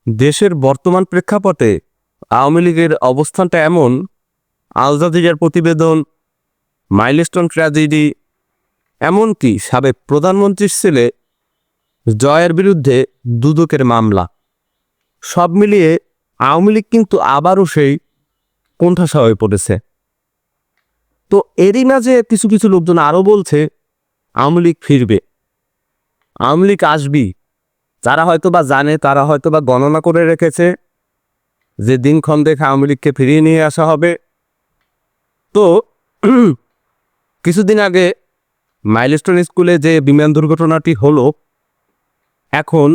দেশের বর্তমান প্রেক্ষাপটে আওয়ামী লীগের অবস্থানটা এমন, আল জাজিরার প্রতিবেদন, মাইলস্টোন ট্র্যাজেডি, এমনকি সাবেক প্রধানমন্ত্রীর ছেলে জয়ের বিরুদ্ধে দুদকের মামলা, সব মিলিয়ে আওয়ামী লীগ কিন্তু আবারও সেই কোণঠাসা হয়ে পড়েছে। তো এরই মাঝে কিছু কিছু লোকজন আরও বলছে আওয়ামী লীগ ফিরবে, আওয়ামী লীগ আসবি। যারা হয়তো বা জানে, তারা হয়তো বা গণনা করে রেখেছে যে দিনক্ষণ দেখে আওয়ামী লীগকে ফিরিয়ে নিয়ে আসা হবে। তো কিছুদিন আগে মাইলস্টোন স্কুলে যে বিমান দুর্ঘটনাটি হলো, এখন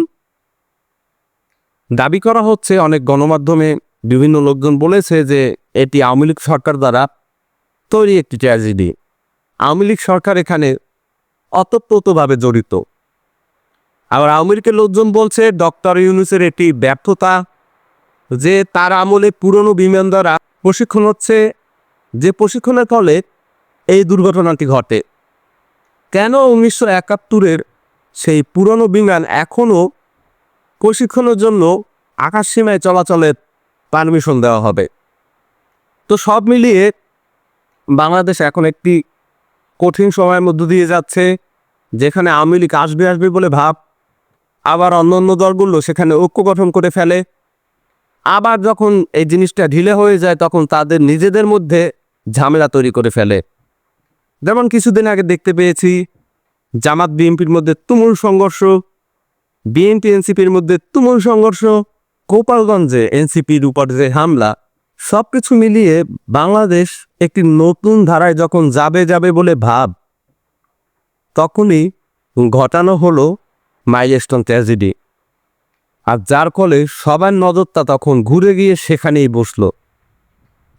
দাবি করা হচ্ছে, অনেক গণমাধ্যমে বিভিন্ন লোকজন বলেছে যে এটি আওয়ামী লীগ সরকার দ্বারা তৈরি একটি ট্র্যাজেডি। আওয়ামী লীগ সরকার এখানে অতপ্রতভাবে জড়িত। আবার আওয়ামী লীগের লোকজন বলছে ডক্টর ইউনূসের এটি ব্যর্থতা, যে তার আমলে পুরনো বিমান দ্বারা প্রশিক্ষণ হচ্ছে, যে প্রশিক্ষণের ফলে এই দুর্ঘটনাটি ঘটে। কেন 1971-এর সেই পুরনো বিমান এখনও প্রশিক্ষণের জন্য আকাশসীমায় চলাচলের পারমিশন দেওয়া হবে? তো সব মিলিয়ে বাংলাদেশ এখন একটি কঠিন সময়ের মধ্য দিয়ে যাচ্ছে, যেখানে আওয়ামী লীগ আসবে আসবে বলে ভাব, আবার অন্য দলগুলো সেখানে ঐক্য গঠন করে ফেলে। আবার যখন এই জিনিসটা ঢিলে হয়ে যায়, তখন তাদের নিজেদের মধ্যে ঝামেলা তৈরি করে ফেলে। যেমন কিছুদিন আগে দেখতে পেয়েছি জামাত বিএনপির মধ্যে তুমুল সংঘর্ষ, বিএনপি এনসিপির মধ্যে তুমুল সংঘর্ষ, গোপালগঞ্জে এনসিপির উপর যে হামলা, সব কিছু মিলিয়ে বাংলাদেশ একটি নতুন ধারায় যখন যাবে বলে ভাব, তখনই ঘটানো হলো মাইলস্টোন ট্র্যাজেডি। আর যার ফলে সবার নজরটা তখন ঘুরে গিয়ে সেখানেই বসলো।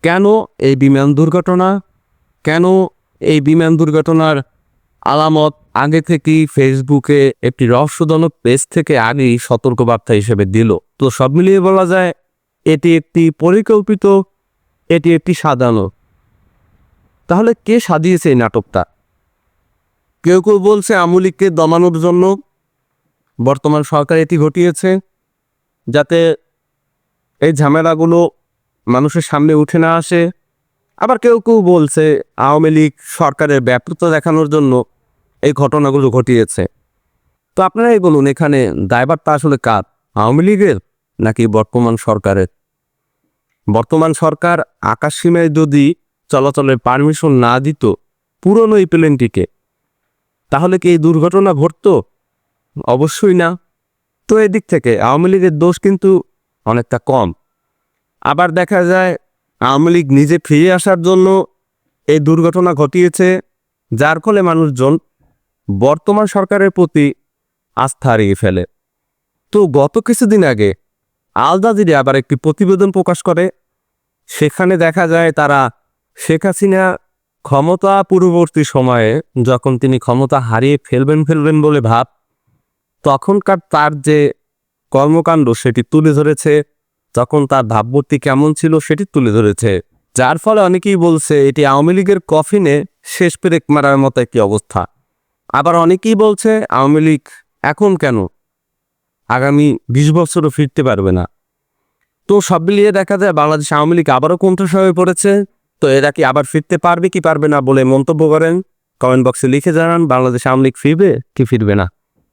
কেন এই বিমান দুর্ঘটনা? কেন এই বিমান দুর্ঘটনার আলামত আগে থেকেই ফেসবুকে একটি রহস্যজনক পেজ থেকে আগেই সতর্কবার্তা হিসেবে দিল? তো সব মিলিয়ে বলা যায় এটি একটি পরিকল্পিত, এটি একটি সাজানো। তাহলে কে সাজিয়েছে এই নাটকটা? কেউ কেউ বলছে আওয়ামী লীগকে দমানোর জন্য বর্তমান সরকার এটি ঘটিয়েছে, যাতে এই ঝামেলাগুলো মানুষের সামনে উঠে না আসে। আবার কেউ কেউ বলছে আওয়ামী লীগ সরকারের ব্যর্থতা দেখানোর জন্য এই ঘটনাগুলো ঘটিয়েছে। তো আপনারাই বলুন, এখানে দায়ভারটা আসলে কার? আওয়ামী লীগের নাকি বর্তমান সরকারের? বর্তমান সরকার আকাশসীমায় যদি চলাচলের পারমিশন না দিত পুরনো এই প্লেনটিকে, তাহলে কি এই দুর্ঘটনা ঘটতো? অবশ্যই না। তো এদিক থেকে আওয়ামী লীগের দোষ কিন্তু অনেকটা কম। আবার দেখা যায় আওয়ামী লীগ নিজে ফিরে আসার জন্য এই দুর্ঘটনা ঘটিয়েছে, যার ফলে মানুষজন বর্তমান সরকারের প্রতি আস্থা হারিয়ে ফেলে। তো গত কিছুদিন আগে আল জাজিরা আবার একটি প্রতিবেদন প্রকাশ করে, সেখানে দেখা যায় তারা শেখ হাসিনা ক্ষমতা পূর্ববর্তী সময়ে, যখন তিনি ক্ষমতা হারিয়ে ফেলবেন বলে ভাব, তখনকার তার যে কর্মকাণ্ড সেটি তুলে ধরেছে, তখন তার ভাবমূর্তি কেমন ছিল সেটি তুলে ধরেছে। যার ফলে অনেকেই বলছে এটি আওয়ামী লীগের কফিনে শেষ পেরেক মারার মতো একটি অবস্থা। আবার অনেকেই বলছে আওয়ামী লীগ এখন কেন, আগামী 20 বছরও ফিরতে পারবে না। তো সব মিলিয়ে দেখা যায় বাংলাদেশ আওয়ামী লীগ আবারও কোণঠাসা হয়ে পড়েছে। তো এরা কি আবার ফিরতে পারবে কি পারবে না বলে মন্তব্য করেন, কমেন্ট বক্সে লিখে জানান। বাংলাদেশ আওয়ামী লীগ ফিরবে কি ফিরবে না?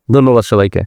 ধন্যবাদ সবাইকে।